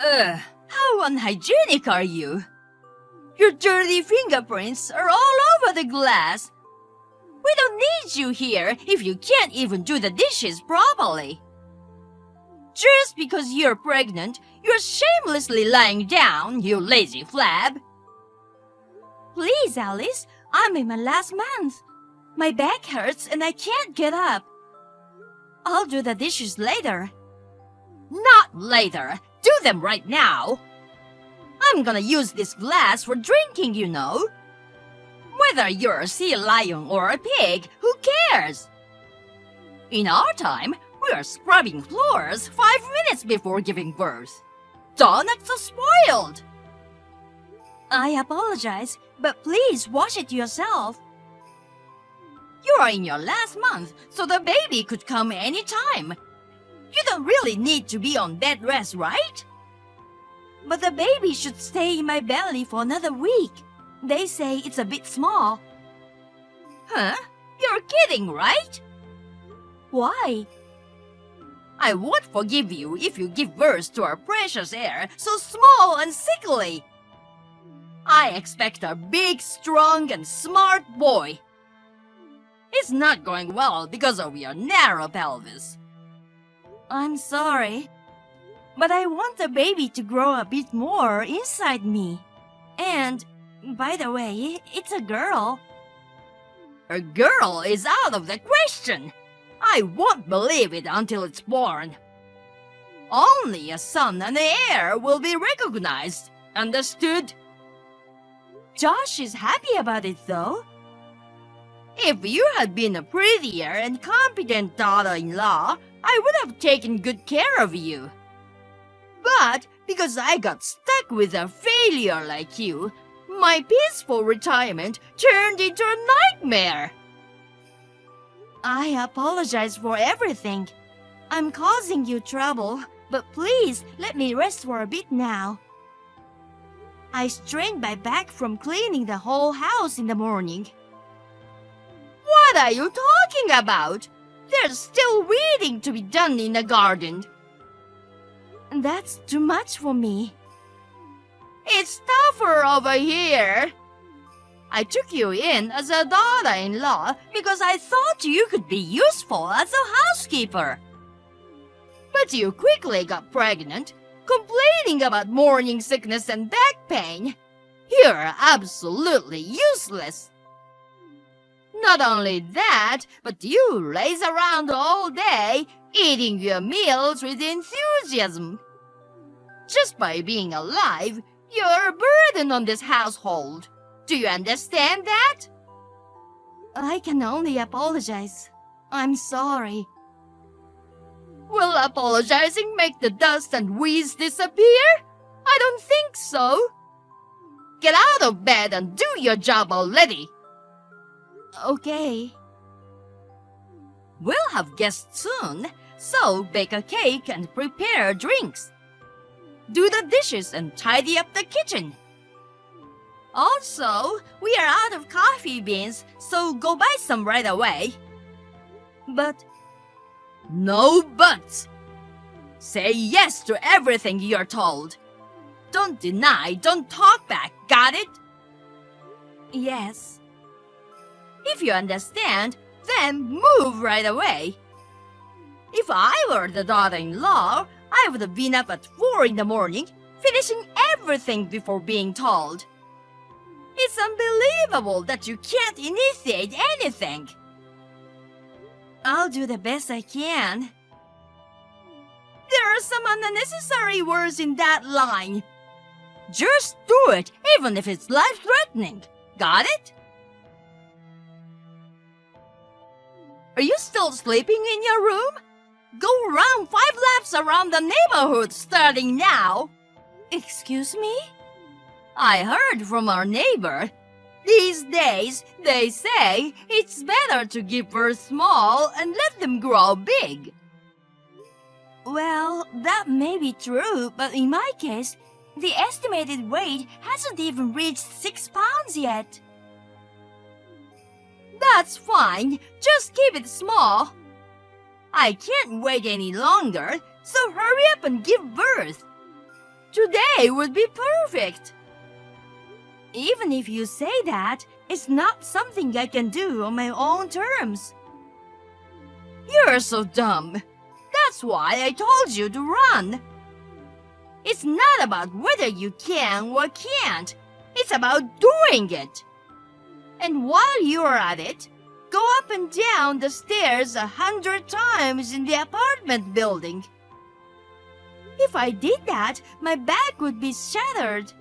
Ugh, how unhygienic are you? Your dirty fingerprints are all over the glass. We don't need you here if you can't even do the dishes properly. Just because you're pregnant, you're shamelessly lying down, you lazy flab. Please, Alice, I'm in my last month. My back hurts and I can't get up. I'll do the dishes later. Not later. Do them right now. I'm gonna use this glass for drinking, you know. Whether you're a sea lion or a pig, who cares? In our time, we are scrubbing floors 5 minutes before giving birth. Don't act so spoiled. I apologize, but please wash it yourself. You are in your last month, so the baby could come anytime. You don't really need to be on bed rest, right? But the baby should stay in my belly for another week. They say it's a bit small. Huh? You're kidding, right? Why? I won't forgive you if you give birth to our precious heir so small and sickly. I expect a big, strong, and smart boy. It's not going well because of your narrow pelvis. I'm sorry, but I want the baby to grow a bit more inside me. And, by the way, it's a girl. A girl is out of the question. I won't believe it until it's born. Only a son and an heir will be recognized. Understood? Josh is happy about it, though. If you had been a prettier and competent daughter-in-law, I would have taken good care of you. But because I got stuck with a failure like you, my peaceful retirement turned into a nightmare. I apologize for everything. I'm causing you trouble, but please let me rest for a bit now. I strained my back from cleaning the whole house in the morning. What are you talking about? There's still weeding to be done in the garden. That's too much for me. It's tougher over here. I took you in as a daughter-in-law because I thought you could be useful as a housekeeper. But you quickly got pregnant, complaining about morning sickness and back pain. You're absolutely useless. Not only that, but you laze around all day, eating your meals with enthusiasm. Just by being alive, you're a burden on this household. Do you understand that? I can only apologize. I'm sorry. Will apologizing make the dust and wheeze disappear? I don't think so. Get out of bed and do your job already. Okay. We'll have guests soon, so bake a cake and prepare drinks. Do the dishes and tidy up the kitchen. Also, we are out of coffee beans, so go buy some right away. But... No buts! Say yes to everything you're told. Don't deny, don't talk back, got it? Yes. If you understand, then move right away. If I were the daughter-in-law, I would have been up at 4 in the morning, finishing everything before being told. It's unbelievable that you can't initiate anything. I'll do the best I can. There are some unnecessary words in that line. Just do it, even if it's life-threatening. Got it? Are you still sleeping in your room? Go round 5 laps around the neighborhood starting now. Excuse me? I heard from our neighbor. These days, they say it's better to give birth small and let them grow big. Well, that may be true, but in my case, the estimated weight hasn't even reached 6 pounds yet. That's fine. Just keep it small. I can't wait any longer, so hurry up and give birth. Today would be perfect. Even if you say that, it's not something I can do on my own terms. You're so dumb. That's why I told you to run. It's not about whether you can or can't. It's about doing it. And while you're at it, go up and down the stairs 100 times in the apartment building. If I did that, my back would be shattered.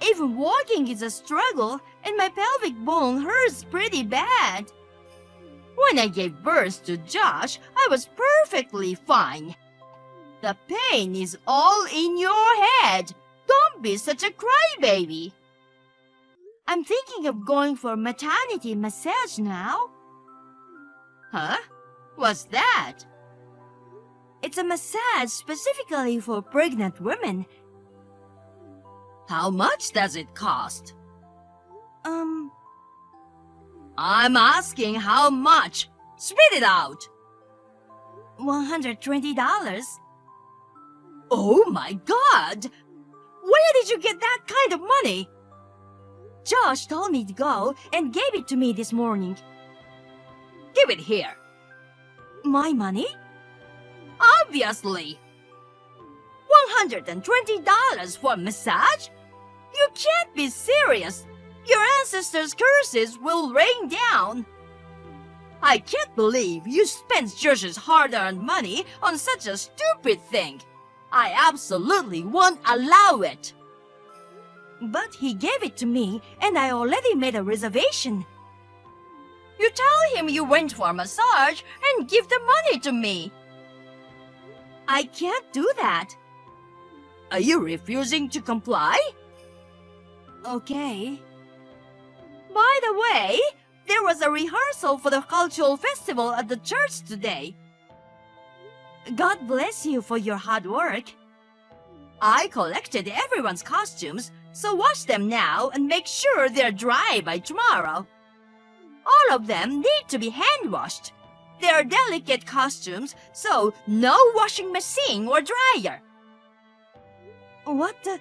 Even walking is a struggle, and my pelvic bone hurts pretty bad. When I gave birth to Josh, I was perfectly fine. The pain is all in your head. Don't be such a crybaby. I'm thinking of going for maternity massage now. Huh? What's that? It's a massage specifically for pregnant women. How much does it cost? I'm asking how much. Spit it out. $120. Oh my God! Where did you get that kind of money? Josh told me to go and gave it to me this morning. Give it here. My money? Obviously. $120 for a massage? You can't be serious. Your ancestors' curses will rain down. I can't believe you spent Josh's hard-earned money on such a stupid thing. I absolutely won't allow it. But he gave it to me, and I already made a reservation. You tell him you went for a massage and give the money to me. I can't do that. Are you refusing to comply? Okay. By the way, there was a rehearsal for the cultural festival at the church today. God bless you for your hard work. I collected everyone's costumes, so wash them now and make sure they're dry by tomorrow. All of them need to be hand-washed. They're delicate costumes, so no washing machine or dryer. What the...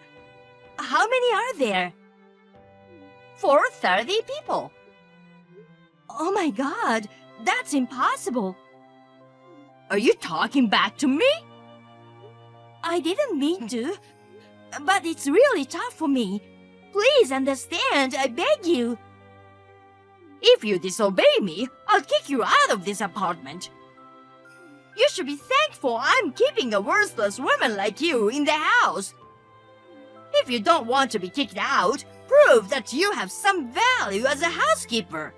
How many are there? 430 people. Oh my God, that's impossible. Are you talking back to me? I didn't mean to, but it's really tough for me. Please understand, I beg you. If you disobey me, I'll kick you out of this apartment. You should be thankful I'm keeping a worthless woman like you in the house. If you don't want to be kicked out, prove that you have some value as a housekeeper.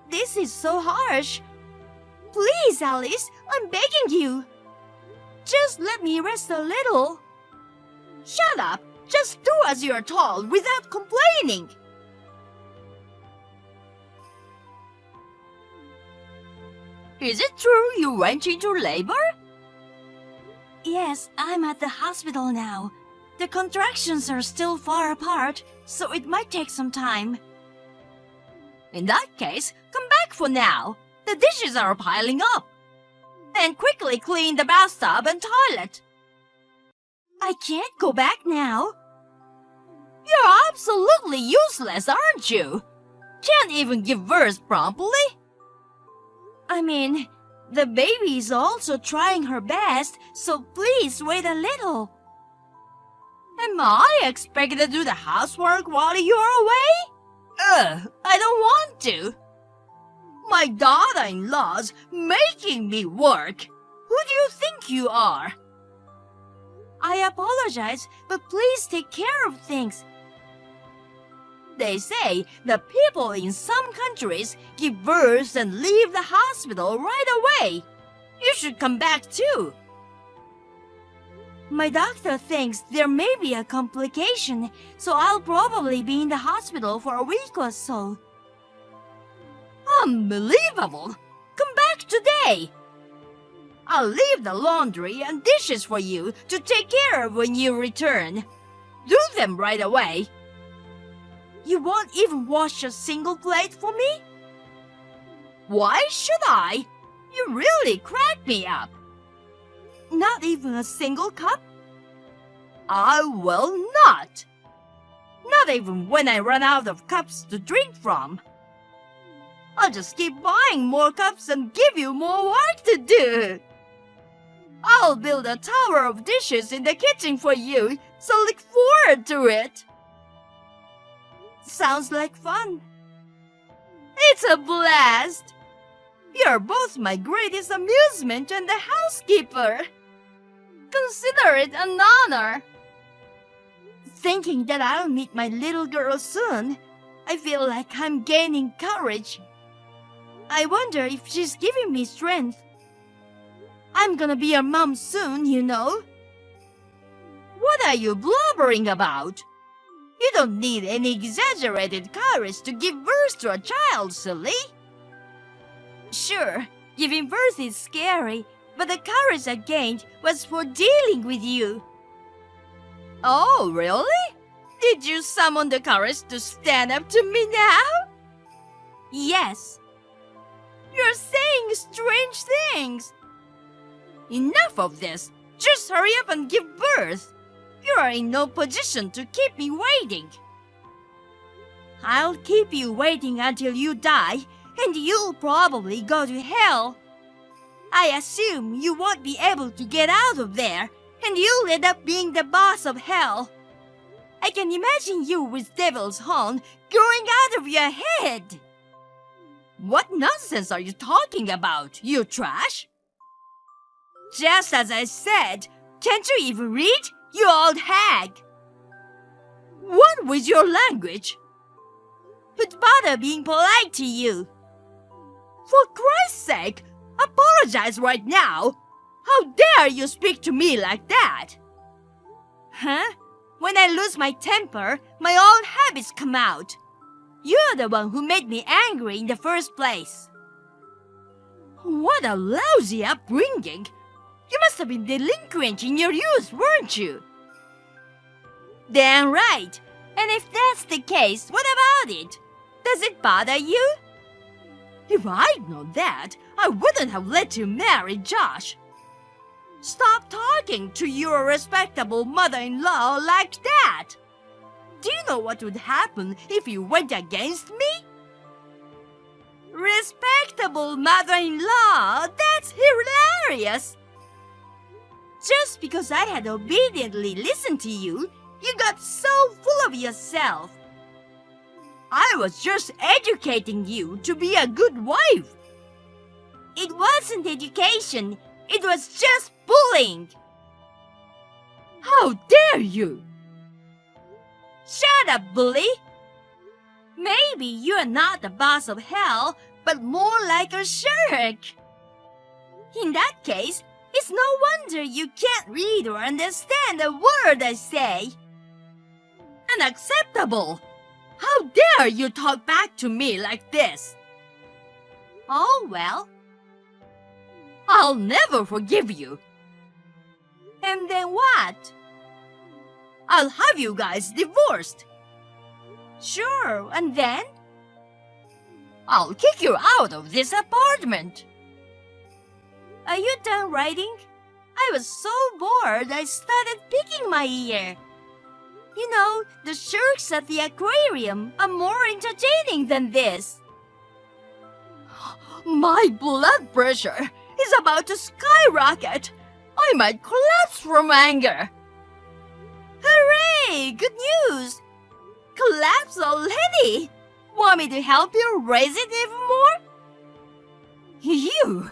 This is so harsh. Please, Alice, I'm begging you. Just let me rest a little. Shut up. Just do as you're told without complaining. Is it true you went into labor? Yes, I'm at the hospital now. The contractions are still far apart, so it might take some time. In that case, come back for now. The dishes are piling up. And quickly clean the bathtub and toilet. I can't go back now. You're absolutely useless, aren't you? Can't even give birth promptly. I mean, the baby is also trying her best, so please wait a little. Am I expected to do the housework while you're away? I don't want to. My daughter-in-law's making me work. Who do you think you are? I apologize, but please take care of things. They say the people in some countries give birth and leave the hospital right away. You should come back too. My doctor thinks there may be a complication, so I'll probably be in the hospital for a week or so. Unbelievable! Come back today! I'll leave the laundry and dishes for you to take care of when you return. Do them right away. You won't even wash a single plate for me? Why should I? You really crack me up. Not even a single cup? I will not. Not even when I run out of cups to drink from. I'll just keep buying more cups and give you more work to do. I'll build a tower of dishes in the kitchen for you, so look forward to it. Sounds like fun. It's a blast. You're both my greatest amusement and the housekeeper. Consider it an honor. Thinking that I'll meet my little girl soon, I feel like I'm gaining courage. I wonder if she's giving me strength. I'm gonna be a mom soon, you know. What are you blubbering about? You don't need any exaggerated courage to give birth to a child, silly. Sure, giving birth is scary, but the courage I gained was for dealing with you. Oh, really? Did you summon the courage to stand up to me now? Yes. You're saying strange things. Enough of this. Just hurry up and give birth. You are in no position to keep me waiting. I'll keep you waiting until you die, and you'll probably go to hell. I assume you won't be able to get out of there, and you'll end up being the boss of hell. I can imagine you with Devil's Horn growing out of your head. What nonsense are you talking about, you trash? Just as I said, can't you even read, you old hag? What with your language? Who'd bother being polite to you? For Christ's sake, apologize right now. How dare you speak to me like that? Huh? When I lose my temper, my old habits come out. You're the one who made me angry in the first place. What a lousy upbringing. You must have been delinquent in your youth, weren't you? Damn right. And if that's the case, what about it? Does it bother you? If I'd known that, I wouldn't have let you marry Josh. Stop talking to your respectable mother-in-law like that. Do you know what would happen if you went against me? Respectable mother-in-law? That's hilarious. Just because I had obediently listened to you, you got so full of yourself. I was just educating you to be a good wife. It wasn't education. It was just bullying. How dare you? Shut up, bully. Maybe you're not the boss of hell, but more like a shirk. In that case, it's no wonder you can't read or understand a word I say. Unacceptable! How dare you talk back to me like this? Oh, well. I'll never forgive you. And then what? I'll have you guys divorced. Sure, and then? I'll kick you out of this apartment. Are you done writing? I was so bored I started picking my ear. You know, the sharks at the aquarium are more entertaining than this. My blood pressure is about to skyrocket. I might collapse from anger. Hooray! Good news! Collapse already? Want me to help you raise it even more? You!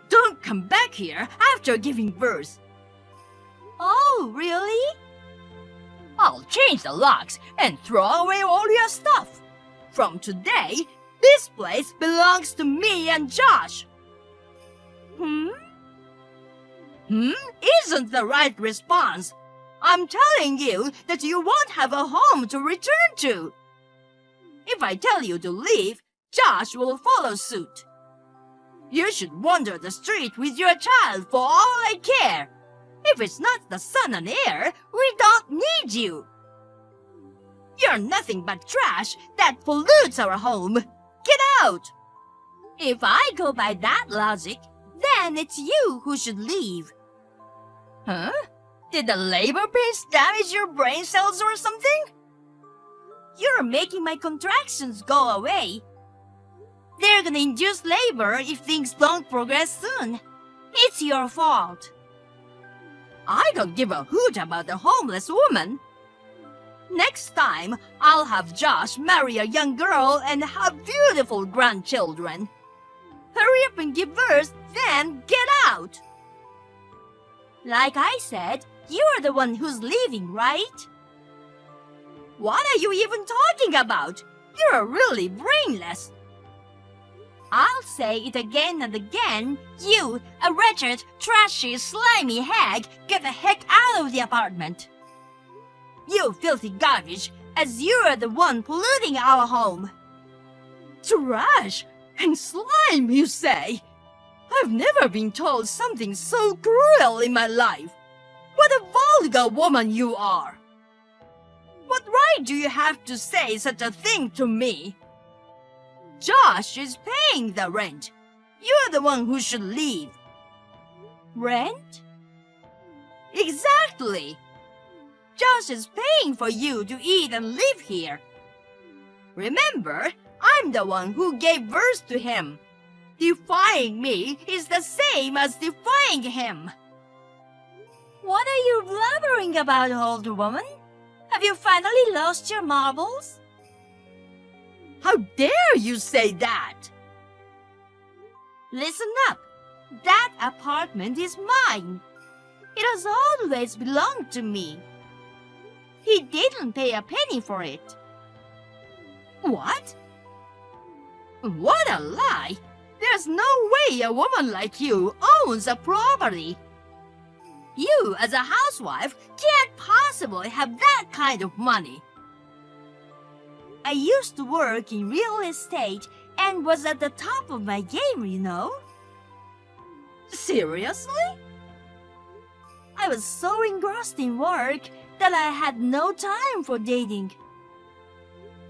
Don't come back here after giving birth. Oh, really? I'll change the locks and throw away all your stuff. From today, this place belongs to me and Josh. Isn't the right response. I'm telling you that you won't have a home to return to. If I tell you to leave, Josh will follow suit. You should wander the street with your child for all I care. If it's not the son and heir, we don't need you. You're nothing but trash that pollutes our home. Get out! If I go by that logic, then it's you who should leave. Huh? Did the labor pains damage your brain cells or something? You're making my contractions go away. They're gonna induce labor if things don't progress soon. It's your fault. I don't give a hoot about the homeless woman. Next time, I'll have Josh marry a young girl and have beautiful grandchildren. Hurry up and give birth, then get out. Like I said, you're the one who's leaving, right? What are you even talking about? You're really brainless. I'll say it again and again. You, a wretched, trashy, slimy hag, get the heck out of the apartment. You filthy garbage, as you're the one polluting our home. Trash and slime, you say? I've never been told something so cruel in my life. What a vulgar woman you are. What right do you have to say such a thing to me? Josh is paying the rent. You're the one who should leave. Rent? Exactly. Josh is paying for you to eat and live here. Remember, I'm the one who gave birth to him. Defying me is the same as defying him. What are you blabbering about, old woman? Have you finally lost your marbles? How dare you say that? Listen up. That apartment is mine. It has always belonged to me. He didn't pay a penny for it. What? What a lie! There's no way a woman like you owns a property. You, as a housewife, can't possibly have that kind of money. I used to work in real estate and was at the top of my game, you know. Seriously? I was so engrossed in work that I had no time for dating.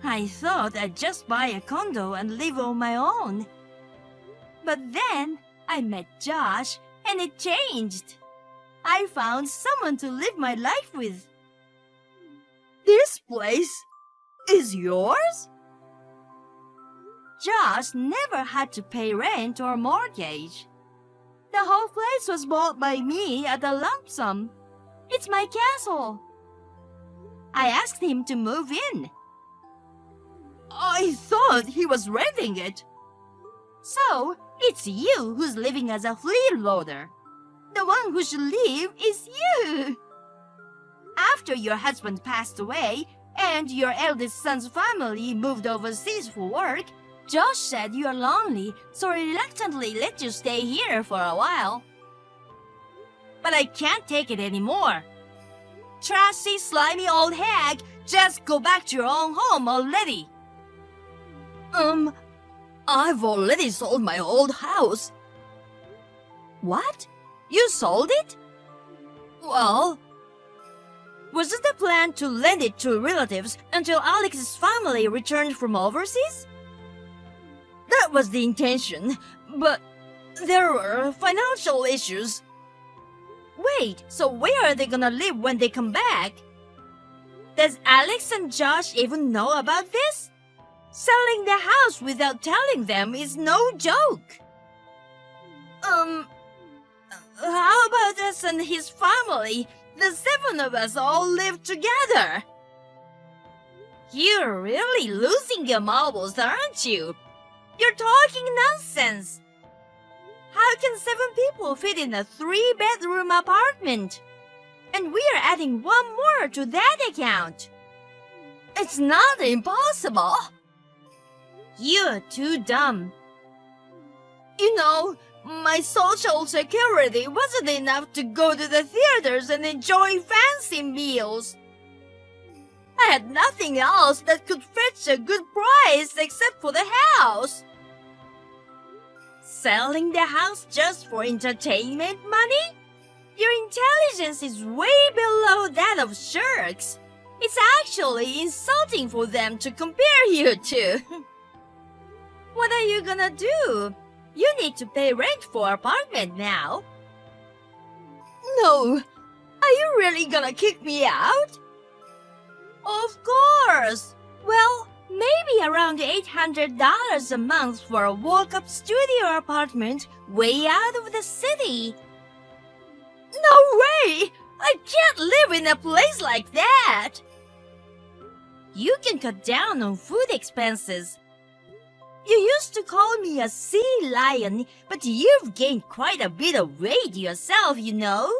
I thought I'd just buy a condo and live on my own. But then I met Josh and it changed. I found someone to live my life with. This place is yours? Josh never had to pay rent or mortgage. The whole place was bought by me at a lump sum. It's my castle. I asked him to move in. I thought he was renting it. So, it's you who's living as a freeloader. The one who should leave is you. After your husband passed away and your eldest son's family moved overseas for work, Josh said you're lonely, so reluctantly let you stay here for a while. But I can't take it anymore. Trashy, slimy old hag, just go back to your own home already. I've already sold my old house. What? You sold it? Well, was it the plan to lend it to relatives until Alex's family returned from overseas? That was the intention, but there were financial issues. Wait, so where are they gonna live when they come back? Does Alex and Josh even know about this? Selling the house without telling them is no joke. How about us and his family? The 7 of us all live together. You're really losing your marbles, aren't you? You're talking nonsense. How can 7 people fit in a 3-bedroom apartment? And we're adding 1 more to that account. It's not impossible. You're too dumb. You know, my social security wasn't enough to go to the theaters and enjoy fancy meals. I had nothing else that could fetch a good price except for the house. Selling the house just for entertainment money? Your intelligence is way below that of sharks. It's actually insulting for them to compare you to. What are you gonna do? You need to pay rent for apartment now. No. Are you really gonna kick me out? Of course! Well, maybe around $800 a month for a walk-up studio apartment way out of the city. No way! I can't live in a place like that! You can cut down on food expenses. You used to call me a sea lion, but you've gained quite a bit of weight yourself, you know.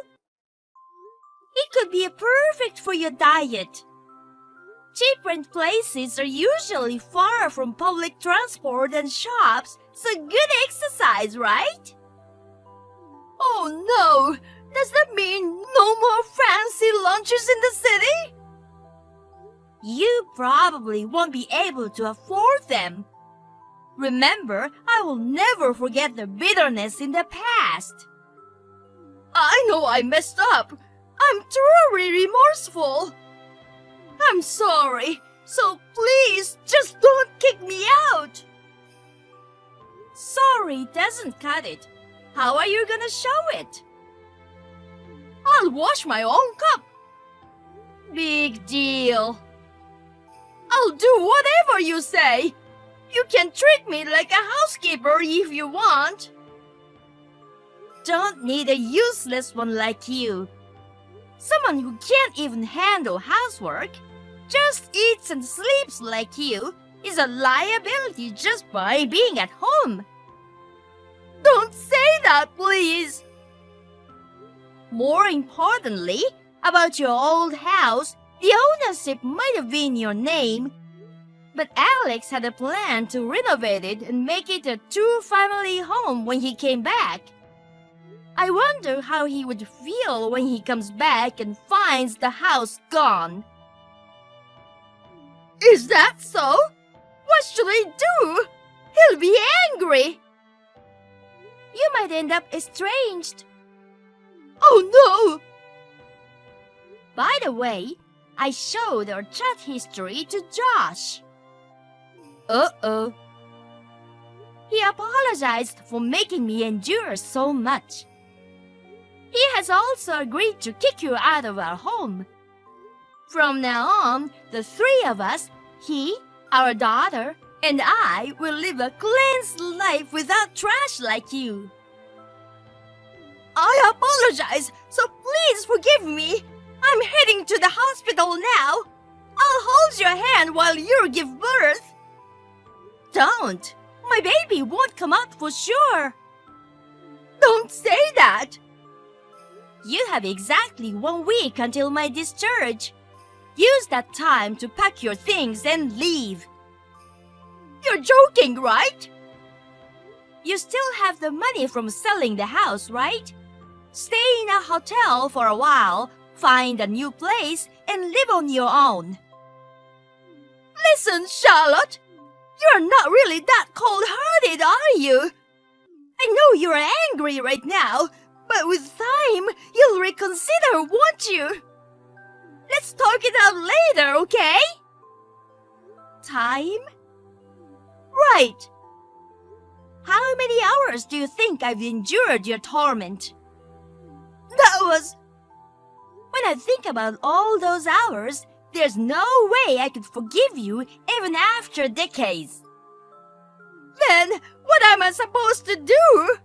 It could be perfect for your diet. Cheap rent places are usually far from public transport and shops, so good exercise, right? Oh no! Does that mean no more fancy lunches in the city? You probably won't be able to afford them. Remember, I will never forget the bitterness in the past. I know I messed up. I'm truly remorseful. I'm sorry, so please just don't kick me out. Sorry doesn't cut it. How are you gonna show it? I'll wash my own cup. Big deal. I'll do whatever you say. You can treat me like a housekeeper if you want. Don't need a useless one like you. Someone who can't even handle housework, just eats and sleeps like you, is a liability just by being at home. Don't say that, please. More importantly, about your old house, the ownership might have been your name, but Alex had a plan to renovate it and make it a two-family home when he came back. I wonder how he would feel when he comes back and finds the house gone. Is that so? What should I do? He'll be angry. You might end up estranged. Oh no! By the way, I showed our chat history to Josh. Uh-oh. He apologized for making me endure so much. He has also agreed to kick you out of our home. From now on, the three of us, he, our daughter, and I will live a cleansed life without trash like you. I apologize, so please forgive me. I'm heading to the hospital now. I'll hold your hand while you give birth. Don't. My baby won't come out for sure. Don't say that. You have exactly 1 week until my discharge. Use that time to pack your things and leave. You're joking, right? You still have the money from selling the house, right? Stay in a hotel for a while, find a new place, and live on your own. Listen, Charlotte. You're not really that cold-hearted, are you? I know you're angry right now, but with time, you'll reconsider, won't you? Let's talk it out later, okay? Time? Right. How many hours do you think I've endured your torment? That was... When I think about all those hours, there's no way I could forgive you even after decades. Then, what am I supposed to do?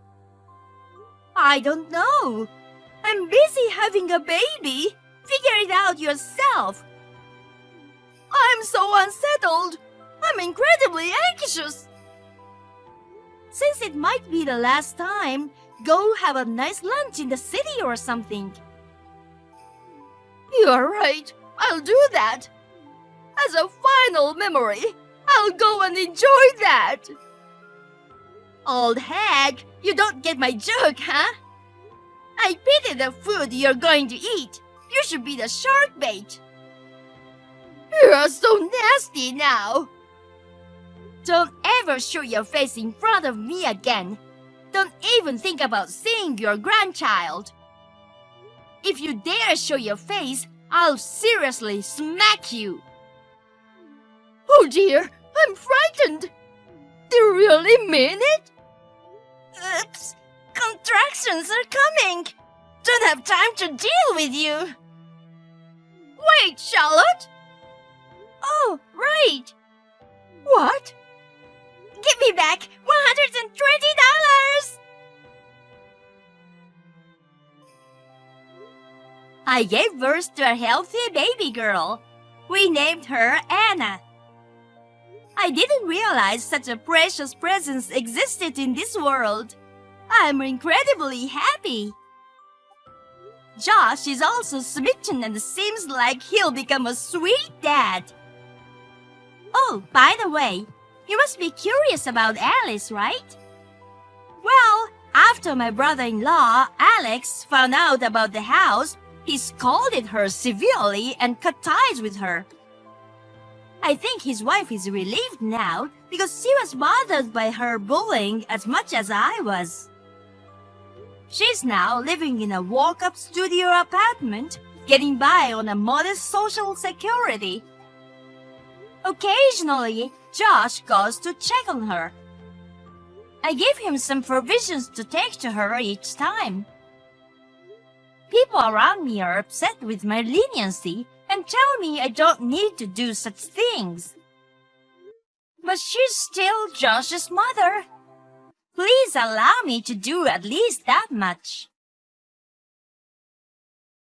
I don't know. I'm busy having a baby. Figure it out yourself. I'm so unsettled. I'm incredibly anxious. Since it might be the last time, go have a nice lunch in the city or something. You're right. I'll do that. As a final memory, I'll go and enjoy that. Old hag, you don't get my joke, huh? I pity the food you're going to eat. You should be the shark bait. You're so nasty now. Don't ever show your face in front of me again. Don't even think about seeing your grandchild. If you dare show your face, I'll seriously smack you. Oh dear, I'm frightened. Do you really mean it? Oops, contractions are coming. Don't have time to deal with you. Wait, Charlotte! Oh, right! What? Give me back $120! I gave birth to a healthy baby girl. We named her Anna. I didn't realize such a precious presence existed in this world. I'm incredibly happy. Josh is also smitten and seems like he'll become a sweet dad. Oh, by the way, you must be curious about Alice, right? Well, after my brother-in-law, Alex, found out about the house, he scolded her severely and cut ties with her. I think his wife is relieved now because she was bothered by her bullying as much as I was. She's now living in a walk-up studio apartment, getting by on a modest social security. Occasionally, Josh goes to check on her. I give him some provisions to take to her each time. People around me are upset with my leniency and tell me I don't need to do such things. But she's still Josh's mother. Please allow me to do at least that much.